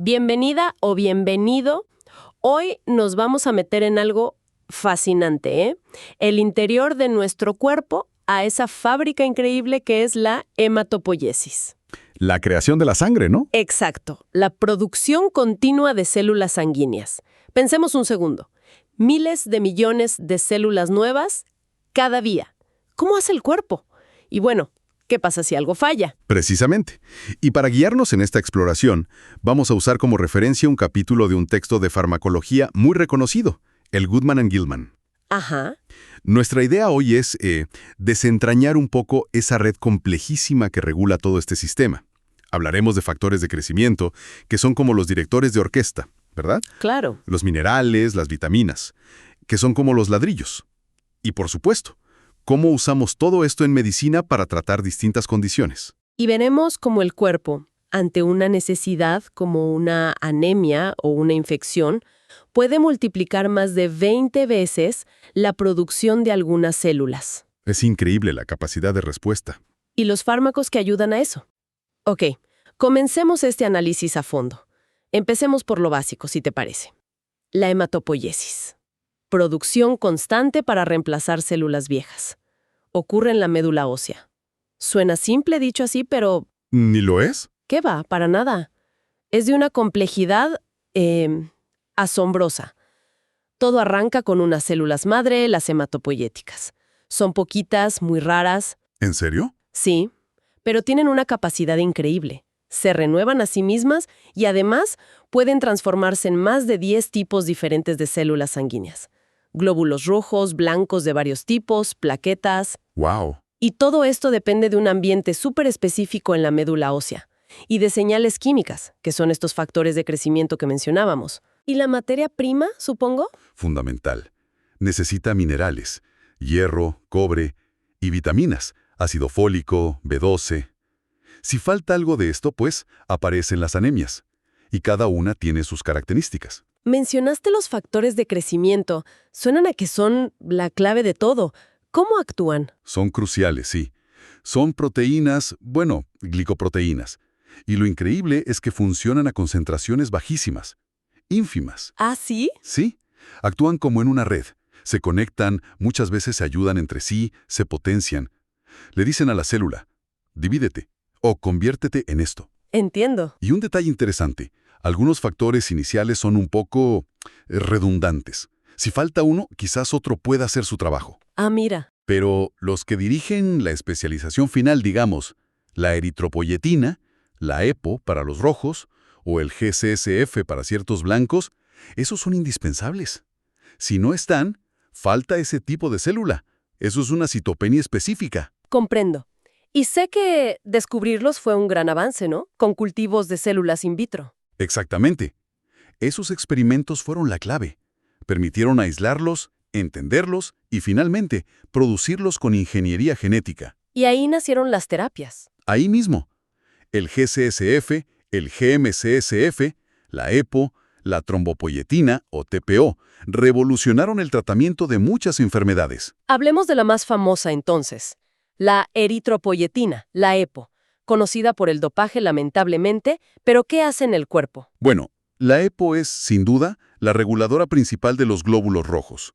Bienvenida o bienvenido. Hoy nos vamos a meter en algo fascinante, ¿eh? El interior de nuestro cuerpo a esa fábrica increíble que es la hematopoiesis. La creación de la sangre, ¿no? Exacto, la producción continua de células sanguíneas. Pensemos un segundo. Miles de millones de células nuevas cada día. ¿Cómo hace el cuerpo? Y bueno, ¿qué pasa si algo falla? Precisamente. Y para guiarnos en esta exploración, vamos a usar como referencia un capítulo de un texto de farmacología muy reconocido, el Goodman and Gilman. Ajá. Nuestra idea hoy es desentrañar un poco esa red complejísima que regula todo este sistema. Hablaremos de factores de crecimiento, que son como los directores de orquesta, ¿verdad? Claro. Los minerales, las vitaminas, que son como los ladrillos. Y por supuesto, cómo usamos todo esto en medicina para tratar distintas condiciones. Y veremos cómo el cuerpo, ante una necesidad como una anemia o una infección, puede multiplicar más de 20 veces la producción de algunas células. Es increíble la capacidad de respuesta. Y los fármacos que ayudan a eso. Ok, comencemos este análisis a fondo. Empecemos por lo básico, si te parece. La hematopoiesis. Producción constante para reemplazar células viejas. Ocurre en la médula ósea. Suena simple dicho así, pero ¿Ni lo es? ¿qué va? Para nada. Es de una complejidad asombrosa. Todo arranca con unas células madre, las hematopoieticas. Son poquitas, muy raras. ¿En serio? Sí, pero tienen una capacidad increíble. Se renuevan a sí mismas y además pueden transformarse en más de 10 tipos diferentes de células sanguíneas. Glóbulos rojos, blancos de varios tipos, plaquetas. ¡Wow! Y todo esto depende de un ambiente súper específico en la médula ósea y de señales químicas, que son estos factores de crecimiento que mencionábamos. ¿Y la materia prima, supongo? Fundamental. Necesita minerales, hierro, cobre y vitaminas, ácido fólico, B12. Si falta algo de esto, pues, aparecen las anemias. Y cada una tiene sus características. Mencionaste los factores de crecimiento. Suenan a que son la clave de todo. ¿Cómo actúan? Son cruciales, sí. Son proteínas, glicoproteínas. Y lo increíble es que funcionan a concentraciones bajísimas, ínfimas. ¿Ah, sí? Sí, actúan como en una red. Se conectan, muchas veces se ayudan entre sí, se potencian. Le dicen a la célula, divídete o conviértete en esto. Entiendo. Y un detalle interesante, algunos factores iniciales son un poco redundantes. Si falta uno, quizás otro pueda hacer su trabajo. Ah, mira. Pero los que dirigen la especialización final, digamos, la eritropoyetina, la EPO para los rojos o el GCSF para ciertos blancos, esos son indispensables. Si no están, falta ese tipo de célula. Eso es una citopenia específica. Comprendo. Y sé que descubrirlos fue un gran avance, ¿no? Con cultivos de células in vitro. Exactamente. Esos experimentos fueron la clave. Permitieron aislarlos, entenderlos y, finalmente, producirlos con ingeniería genética. Y ahí nacieron las terapias. Ahí mismo. El GCSF, el GMCSF, la EPO, la trombopoyetina o TPO, revolucionaron el tratamiento de muchas enfermedades. Hablemos de la más famosa entonces, la eritropoyetina, la EPO, conocida por el dopaje lamentablemente, pero ¿qué hace en el cuerpo? Bueno, la EPO es, sin duda, la reguladora principal de los glóbulos rojos.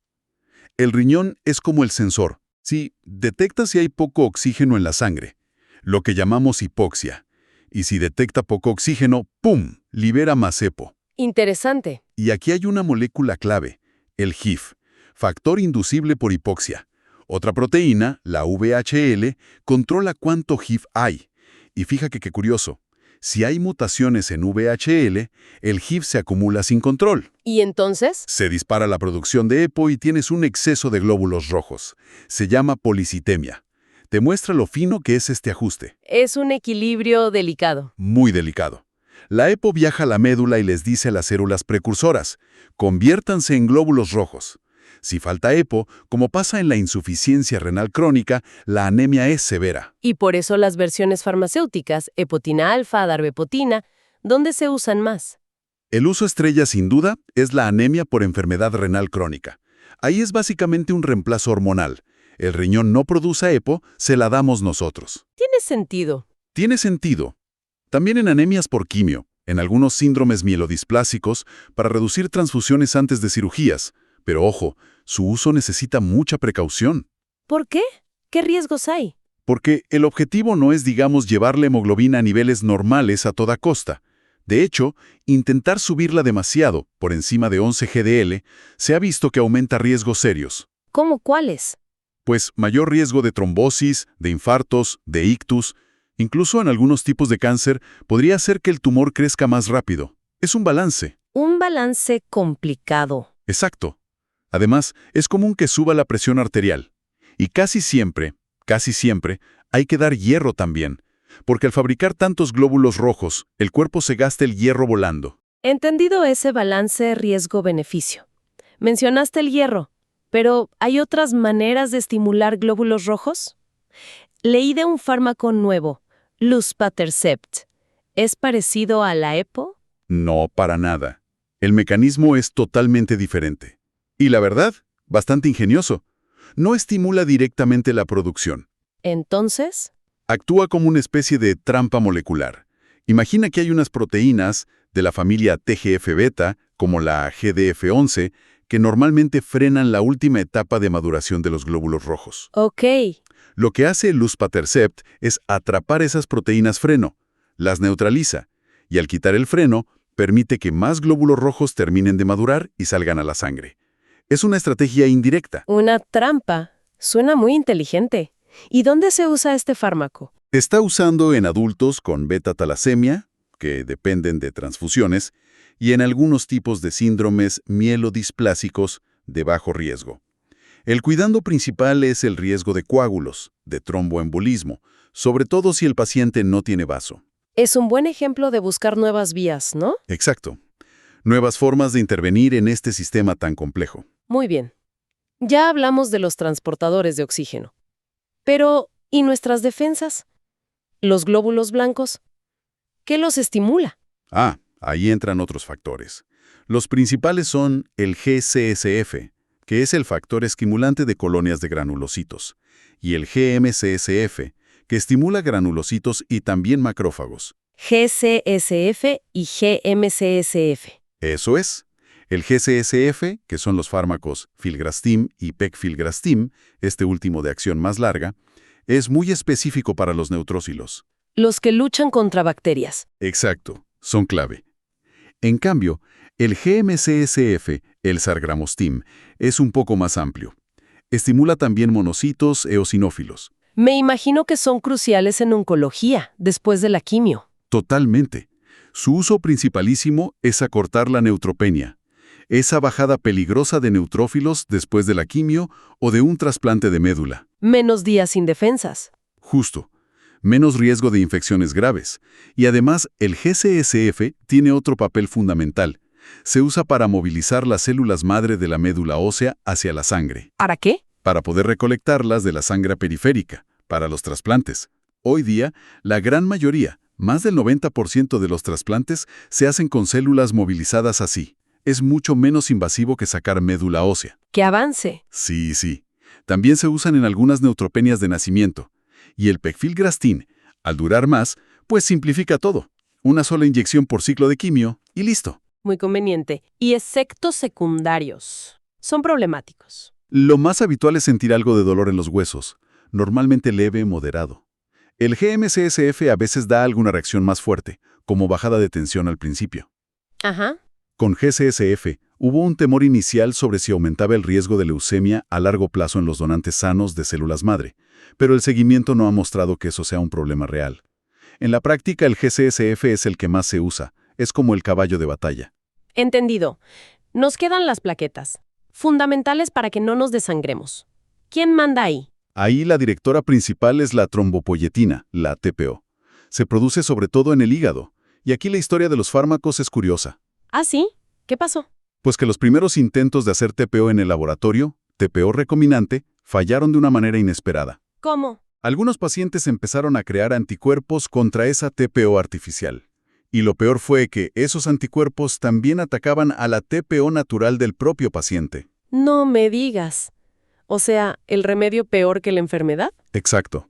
El riñón es como el sensor. Sí, detecta si hay poco oxígeno en la sangre, lo que llamamos hipoxia. Y si detecta poco oxígeno, ¡pum!, libera más EPO. Interesante. Y aquí hay una molécula clave, el HIF, factor inducible por hipoxia. Otra proteína, la VHL, controla cuánto HIF hay. Y fíjate qué curioso, si hay mutaciones en VHL, el HIF se acumula sin control. ¿Y entonces? Se dispara la producción de EPO y tienes un exceso de glóbulos rojos. Se llama policitemia. Te muestra lo fino que es este ajuste. Es un equilibrio delicado. Muy delicado. La EPO viaja a la médula y les dice a las células precursoras, conviértanse en glóbulos rojos. Si falta EPO, como pasa en la insuficiencia renal crónica, la anemia es severa. Y por eso las versiones farmacéuticas, epotina alfa, darbepotina, ¿dónde se usan más? El uso estrella, sin duda, es la anemia por enfermedad renal crónica. Ahí es básicamente un reemplazo hormonal. El riñón no produce EPO, se la damos nosotros. Tiene sentido. Tiene sentido. También en anemias por quimio, en algunos síndromes mielodisplásicos para reducir transfusiones antes de cirugías. Pero ojo, su uso necesita mucha precaución. ¿Por qué? ¿Qué riesgos hay? Porque el objetivo no es, digamos, llevar la hemoglobina a niveles normales a toda costa. De hecho, intentar subirla demasiado, por encima de 11 GDL, se ha visto que aumenta riesgos serios. ¿Cómo cuáles? Pues mayor riesgo de trombosis, de infartos, de ictus, incluso en algunos tipos de cáncer, podría hacer que el tumor crezca más rápido. Es un balance. Un balance complicado. Exacto. Además, es común que suba la presión arterial. Y casi siempre, hay que dar hierro también, porque al fabricar tantos glóbulos rojos, el cuerpo se gasta el hierro volando. Entendido ese balance riesgo-beneficio. Mencionaste el hierro, pero ¿hay otras maneras de estimular glóbulos rojos? Leí de un fármaco nuevo, luspatercept. ¿Es parecido a la EPO? No, para nada. El mecanismo es totalmente diferente. Y la verdad, bastante ingenioso. No estimula directamente la producción. Entonces, Actúa como una especie de trampa molecular. Imagina que hay unas proteínas de la familia TGF-beta, como la GDF11, que normalmente frenan la última etapa de maduración de los glóbulos rojos. ok. Lo que hace el luspatercept es atrapar esas proteínas freno, las neutraliza, y al quitar el freno, permite que más glóbulos rojos terminen de madurar y salgan a la sangre. Es una estrategia indirecta. Una trampa. Suena muy inteligente. ¿Y dónde se usa este fármaco? Está usando en adultos con beta-talasemia, que dependen de transfusiones, y en algunos tipos de síndromes mielodisplásicos de bajo riesgo. El cuidado principal es el riesgo de coágulos, de tromboembolismo, sobre todo si el paciente no tiene vaso. Es un buen ejemplo de buscar nuevas vías, ¿no? Exacto. Nuevas formas de intervenir en este sistema tan complejo. Muy bien. Ya hablamos de los transportadores de oxígeno. Pero, ¿y nuestras defensas? ¿Los glóbulos blancos? ¿Qué los estimula? Ahí entran otros factores. Los principales son el GCSF, que es el factor estimulante de colonias de granulocitos, y el GMCSF, que estimula granulocitos y también macrófagos. GCSF y GMCSF. Eso es. El GCSF, que son los fármacos filgrastim y pegfilgrastim, este último de acción más larga, es muy específico para los neutrófilos. Los que luchan contra bacterias. Exacto, son clave. En cambio, el GMCSF, el sargramostim, es un poco más amplio. Estimula también monocitos eosinófilos. Me imagino que son cruciales en oncología, después de la quimio. Totalmente. Su uso principalísimo es acortar la neutropenia, esa bajada peligrosa de neutrófilos después de la quimio o de un trasplante de médula. Menos días sin defensas. Justo. Menos riesgo de infecciones graves. Y además, el GCSF tiene otro papel fundamental. Se usa para movilizar las células madre de la médula ósea hacia la sangre, ¿Para qué? para poder recolectarlas de la sangre periférica, para los trasplantes. Hoy día, la gran mayoría, más del 90% de los trasplantes, se hacen con células movilizadas así. Es mucho menos invasivo que sacar médula ósea. Que avance. Sí. También se usan en algunas neutropenias de nacimiento. Y el pegfilgrastim, al durar más, pues simplifica todo. Una sola inyección por ciclo de quimio y listo. Muy conveniente. Y efectos secundarios. Son problemáticos. Lo más habitual es sentir algo de dolor en los huesos, normalmente leve, moderado. El GMCSF a veces da alguna reacción más fuerte, como bajada de tensión al principio. Ajá. Con GCSF, hubo un temor inicial sobre si aumentaba el riesgo de leucemia a largo plazo en los donantes sanos de células madre, pero el seguimiento no ha mostrado que eso sea un problema real. En la práctica, el GCSF es el que más se usa, es como el caballo de batalla. Entendido. Nos quedan las plaquetas. Fundamentales para que no nos desangremos. ¿Quién manda ahí? Ahí la directora principal es la trombopoyetina, la TPO. Se produce sobre todo en el hígado, y aquí la historia de los fármacos es curiosa. ¿Ah, sí? ¿Qué pasó? Pues que los primeros intentos de hacer TPO en el laboratorio, TPO recombinante, fallaron de una manera inesperada. ¿Cómo? Algunos pacientes empezaron a crear anticuerpos contra esa TPO artificial. Y lo peor fue que esos anticuerpos también atacaban a la TPO natural del propio paciente. No me digas. O sea, ¿el remedio peor que la enfermedad? Exacto.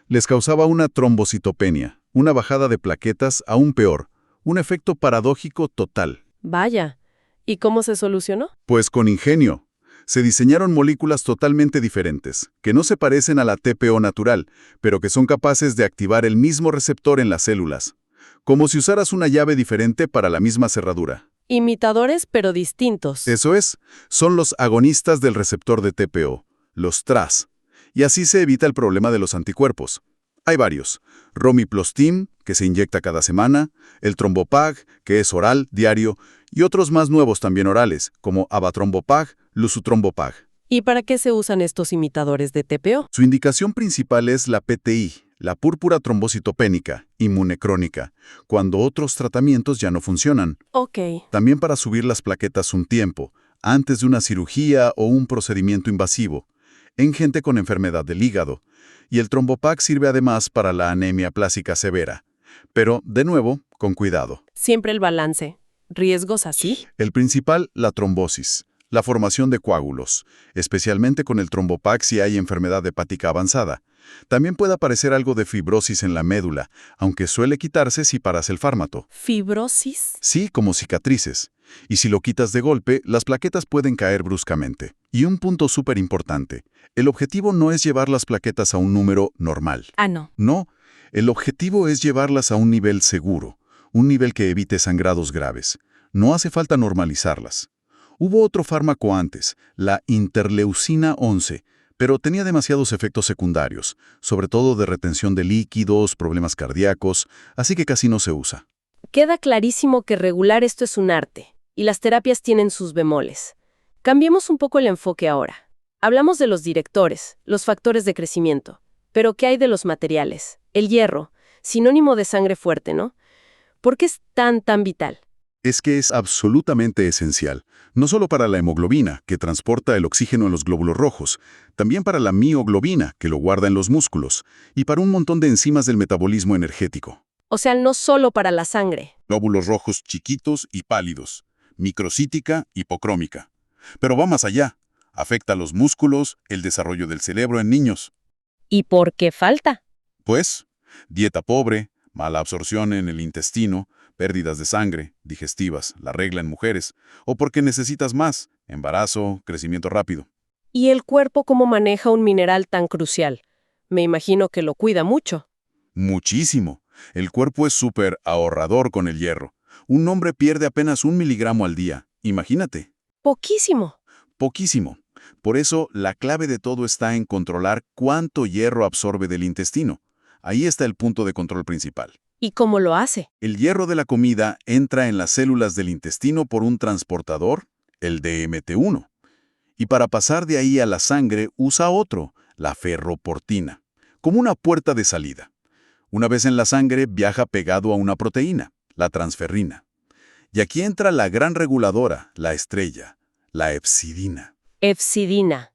Les causaba una trombocitopenia, una bajada de plaquetas aún peor, Un efecto paradójico total. Vaya. ¿Y cómo se solucionó? Pues con ingenio. Se diseñaron moléculas totalmente diferentes, que no se parecen a la TPO natural, pero que son capaces de activar el mismo receptor en las células. Como si usaras una llave diferente para la misma cerradura. Imitadores, pero distintos. Eso es, son los agonistas del receptor de TPO, los TRAS. Y así se evita el problema de los anticuerpos. Hay varios. Romiplostim, que se inyecta cada semana, el Trombopag, que es oral, diario, y otros más nuevos también orales, como Avatrombopag, Lusutrombopag. ¿Y para qué se usan estos imitadores de TPO? Su indicación principal es la PTI, la púrpura trombocitopénica, inmunecrónica, cuando otros tratamientos ya no funcionan. Ok. También para subir las plaquetas un tiempo, antes de una cirugía o un procedimiento invasivo, en gente con enfermedad del hígado. Y el Trombopag sirve además para la anemia plásica severa. Pero, de nuevo, con cuidado. Siempre el balance. ¿Riesgos así? El principal, la trombosis, la formación de coágulos, especialmente con el Trombopag si hay enfermedad hepática avanzada. También puede aparecer algo de fibrosis en la médula, aunque suele quitarse si paras el fármaco. ¿Fibrosis? Sí, como cicatrices. Y si lo quitas de golpe, las plaquetas pueden caer bruscamente. Y un punto súper importante, el objetivo no es llevar las plaquetas a un número normal. Ah, no. No, el objetivo es llevarlas a un nivel seguro, un nivel que evite sangrados graves. No hace falta normalizarlas. Hubo otro fármaco antes, la interleucina 11, pero tenía demasiados efectos secundarios, sobre todo de retención de líquidos, problemas cardíacos, así que casi no se usa. Queda clarísimo que regular esto es un arte, y las terapias tienen sus bemoles. Cambiemos un poco el enfoque ahora. Hablamos de los directores, los factores de crecimiento, pero ¿qué hay de los materiales? El hierro, sinónimo de sangre fuerte, ¿no? ¿Por qué es tan vital? Es que es absolutamente esencial, no solo para la hemoglobina, que transporta el oxígeno en los glóbulos rojos, también para la mioglobina, que lo guarda en los músculos, y para un montón de enzimas del metabolismo energético. O sea, no solo para la sangre. Glóbulos rojos chiquitos y pálidos, microcítica, hipocrómica. Pero va más allá. Afecta a los músculos, el desarrollo del cerebro en niños. ¿Y por qué falta? Pues, dieta pobre, mala absorción en el intestino, pérdidas de sangre, digestivas, la regla en mujeres, o porque necesitas más, embarazo, crecimiento rápido. ¿Y el cuerpo cómo maneja un mineral tan crucial? Me imagino que lo cuida mucho. Muchísimo. El cuerpo es súper ahorrador con el hierro. Un hombre pierde apenas 1 miligramo al día. Imagínate. Poquísimo. Poquísimo. Por eso, la clave de todo está en controlar cuánto hierro absorbe del intestino. Ahí está el punto de control principal. ¿Y cómo lo hace? El hierro de la comida entra en las células del intestino por un transportador, el DMT1. Y para pasar de ahí a la sangre usa otro, la ferroportina, como una puerta de salida. Una vez en la sangre viaja pegado a una proteína, la transferrina. Y aquí entra la gran reguladora, la estrella, la hepcidina. Hepcidina.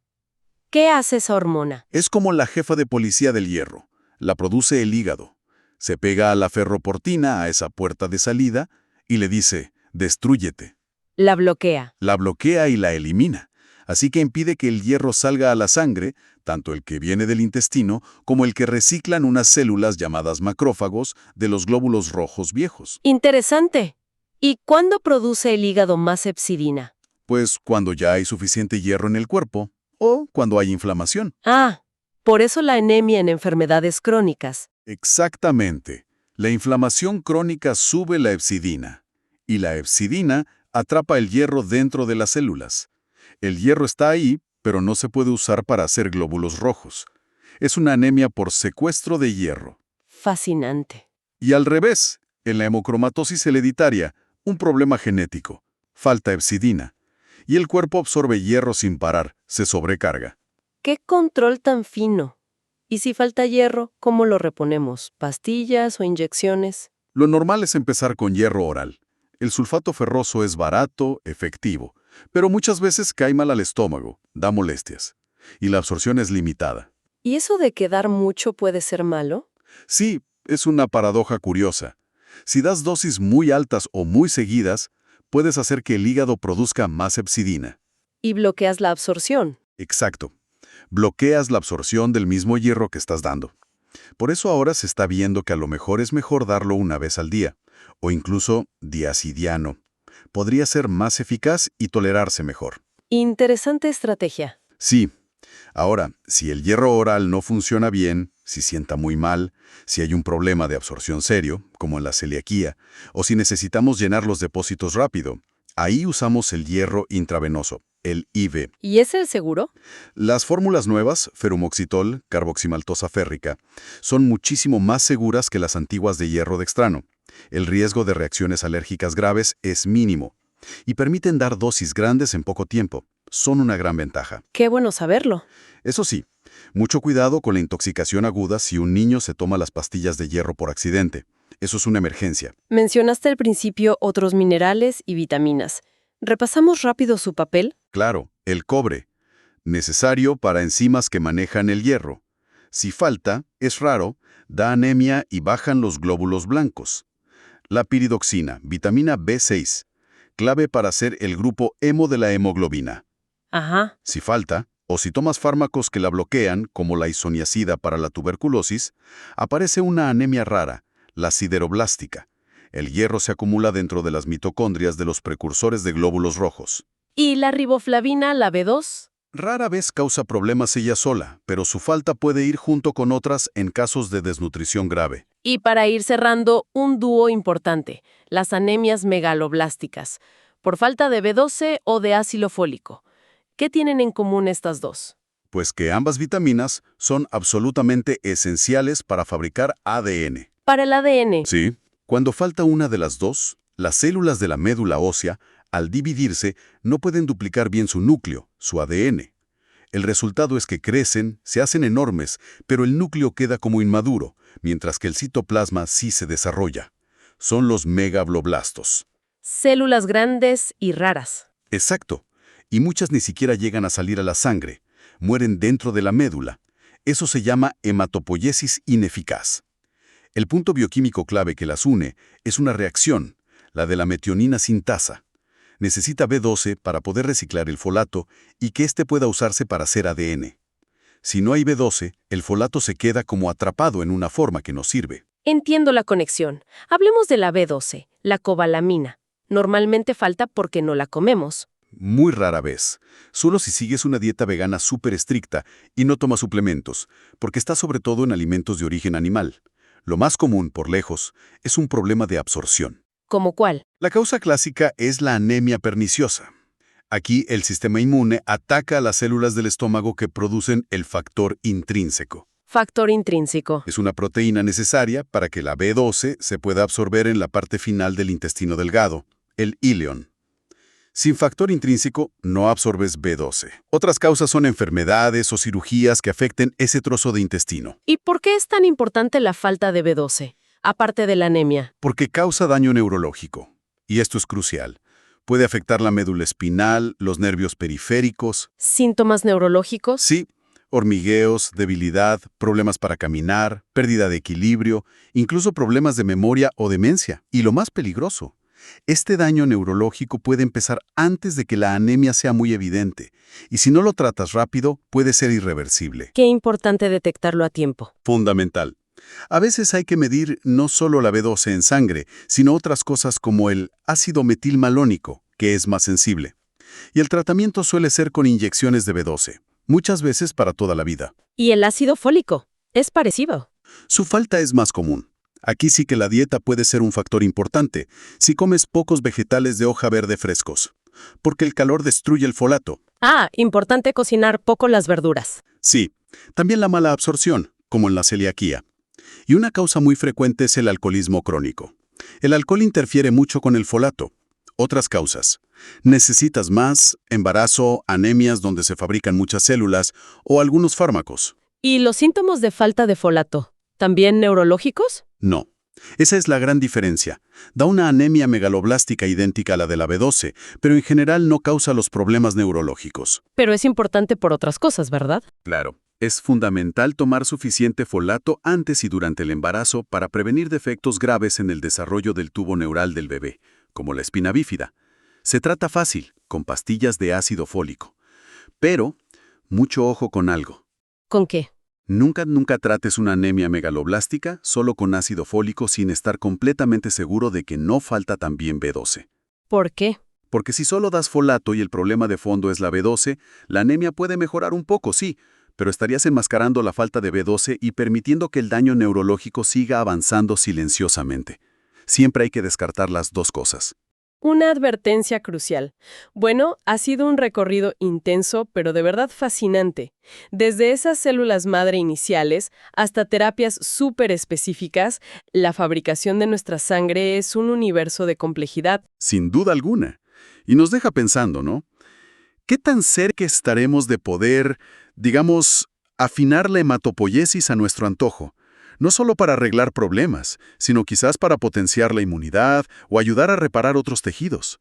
¿Qué hace esa hormona? Es como la jefa de policía del hierro. La produce el hígado. Se pega a la ferroportina, a esa puerta de salida, y le dice, destrúyete. La bloquea. La bloquea y la elimina. Así que impide que el hierro salga a la sangre, tanto el que viene del intestino como el que reciclan unas células llamadas macrófagos de los glóbulos rojos viejos. Interesante. ¿Y cuándo produce el hígado más hepcidina? Pues cuando ya hay suficiente hierro en el cuerpo o cuando hay inflamación. Ah, por eso la anemia en enfermedades crónicas. Exactamente. La inflamación crónica sube la hepcidina y la hepcidina atrapa el hierro dentro de las células. El hierro está ahí, pero no se puede usar para hacer glóbulos rojos. Es una anemia por secuestro de hierro. Fascinante. Y al revés, en la hemocromatosis hereditaria, un problema genético. Falta hepcidina. Y el cuerpo absorbe hierro sin parar, se sobrecarga. ¿Qué control tan fino? ¿Y si falta hierro, cómo lo reponemos? ¿Pastillas o inyecciones? Lo normal es empezar con hierro oral. El sulfato ferroso es barato, efectivo, pero muchas veces cae mal al estómago, da molestias. Y la absorción es limitada. ¿Y eso de quedar mucho puede ser malo? Sí, es una paradoja curiosa. Si das dosis muy altas o muy seguidas, puedes hacer que el hígado produzca más hepcidina. Y bloqueas la absorción. Exacto. Bloqueas la absorción del mismo hierro que estás dando. Por eso ahora se está viendo que a lo mejor es mejor darlo una vez al día, o incluso diazidiano. Podría ser más eficaz y tolerarse mejor. Interesante estrategia. Sí. Ahora, si el hierro oral no funciona bien, si sienta muy mal, si hay un problema de absorción serio, como en la celiaquía, o si necesitamos llenar los depósitos rápido, ahí usamos el hierro intravenoso, el IV. ¿Y ese es seguro? Las fórmulas nuevas, ferumoxitol, carboximaltosa férrica, son muchísimo más seguras que las antiguas de hierro dextrano. El riesgo de reacciones alérgicas graves es mínimo y permiten dar dosis grandes en poco tiempo. Son una gran ventaja. Qué bueno saberlo. Eso sí, mucho cuidado con la intoxicación aguda si un niño se toma las pastillas de hierro por accidente. Eso es una emergencia. Mencionaste al principio otros minerales y vitaminas. ¿Repasamos rápido su papel? Claro, el cobre, necesario para enzimas que manejan el hierro. Si falta, es raro, da anemia y bajan los glóbulos blancos. La piridoxina, vitamina B6, clave para hacer el grupo hemo de la hemoglobina. Ajá. Si falta, o si tomas fármacos que la bloquean, como la isoniazida para la tuberculosis, aparece una anemia rara, la sideroblástica. El hierro se acumula dentro de las mitocondrias de los precursores de glóbulos rojos. ¿Y la riboflavina, la B2? Rara vez causa problemas ella sola, pero su falta puede ir junto con otras en casos de desnutrición grave. Y para ir cerrando, un dúo importante, las anemias megaloblásticas, por falta de B12 o de ácido fólico. ¿Qué tienen en común estas dos? Pues que ambas vitaminas son absolutamente esenciales para fabricar ADN. Para el ADN. Sí. Cuando falta una de las dos, las células de la médula ósea, al dividirse, no pueden duplicar bien su núcleo, su ADN. El resultado es que crecen, se hacen enormes, pero el núcleo queda como inmaduro, mientras que el citoplasma sí se desarrolla. Son los megabloblastos. Células grandes y raras. Exacto. Y muchas ni siquiera llegan a salir a la sangre. Mueren dentro de la médula. Eso se llama hematopoiesis ineficaz. El punto bioquímico clave que las une es una reacción, la de la metionina sintasa. Necesita B12 para poder reciclar el folato y que éste pueda usarse para hacer ADN. Si no hay B12, el folato se queda como atrapado en una forma que no sirve. Entiendo la conexión. Hablemos de la B12, la cobalamina. Normalmente falta porque no la comemos. Muy rara vez. Solo si sigues una dieta vegana súper estricta y no tomas suplementos, porque está sobre todo en alimentos de origen animal. Lo más común, por lejos, es un problema de absorción. ¿Cómo cuál? La causa clásica es la anemia perniciosa. Aquí el sistema inmune ataca a las células del estómago que producen el factor intrínseco. Factor intrínseco. Es una proteína necesaria para que la B12 se pueda absorber en la parte final del intestino delgado, el íleon. Sin factor intrínseco, no absorbes B12. Otras causas son enfermedades o cirugías que afecten ese trozo de intestino. ¿Y por qué es tan importante la falta de B12, aparte de la anemia? Porque causa daño neurológico. Y esto es crucial. Puede afectar la médula espinal, los nervios periféricos. ¿Síntomas neurológicos? Sí, hormigueos, debilidad, problemas para caminar, pérdida de equilibrio, incluso problemas de memoria o demencia. Y lo más peligroso, este daño neurológico puede empezar antes de que la anemia sea muy evidente, y si no lo tratas rápido, puede ser irreversible. Qué importante detectarlo a tiempo. Fundamental. A veces hay que medir no solo la B12 en sangre, sino otras cosas como el ácido metilmalónico, que es más sensible. Y el tratamiento suele ser con inyecciones de B12, muchas veces para toda la vida. ¿Y el ácido fólico? ¿Es parecido? Su falta es más común. Aquí sí que la dieta puede ser un factor importante si comes pocos vegetales de hoja verde frescos, porque el calor destruye el folato. Ah, importante cocinar poco las verduras. Sí, también la mala absorción, como en la celiaquía. Y una causa muy frecuente es el alcoholismo crónico. El alcohol interfiere mucho con el folato. Otras causas. Necesitas más, embarazo, anemias donde se fabrican muchas células o algunos fármacos. ¿Y los síntomas de falta de folato? ¿También neurológicos? No. Esa es la gran diferencia. Da una anemia megaloblástica idéntica a la de la B12, pero en general no causa los problemas neurológicos. Pero es importante por otras cosas, ¿verdad? Claro. Es fundamental tomar suficiente folato antes y durante el embarazo para prevenir defectos graves en el desarrollo del tubo neural del bebé, como la espina bífida. Se trata fácil, con pastillas de ácido fólico. Pero, mucho ojo con algo. ¿Con qué? Nunca trates una anemia megaloblástica solo con ácido fólico sin estar completamente seguro de que no falta también B12. ¿Por qué? Porque si solo das folato y el problema de fondo es la B12, la anemia puede mejorar un poco, sí, pero estarías enmascarando la falta de B12 y permitiendo que el daño neurológico siga avanzando silenciosamente. Siempre hay que descartar las dos cosas. Una advertencia crucial. Bueno, ha sido un recorrido intenso, pero de verdad fascinante. Desde esas células madre iniciales hasta terapias súper específicas, la fabricación de nuestra sangre es un universo de complejidad. Sin duda alguna. Y nos deja pensando, ¿no? ¿Qué tan cerca estaremos de poder, digamos, afinar la hematopoiesis a nuestro antojo? No solo para arreglar problemas, sino quizás para potenciar la inmunidad o ayudar a reparar otros tejidos.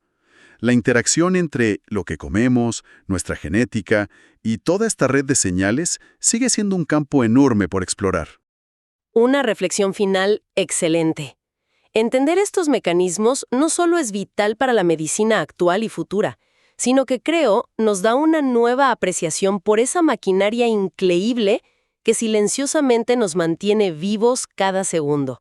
La interacción entre lo que comemos, nuestra genética y toda esta red de señales sigue siendo un campo enorme por explorar. Una reflexión final excelente. Entender estos mecanismos no solo es vital para la medicina actual y futura, sino que creo nos da una nueva apreciación por esa maquinaria increíble que silenciosamente nos mantiene vivos cada segundo.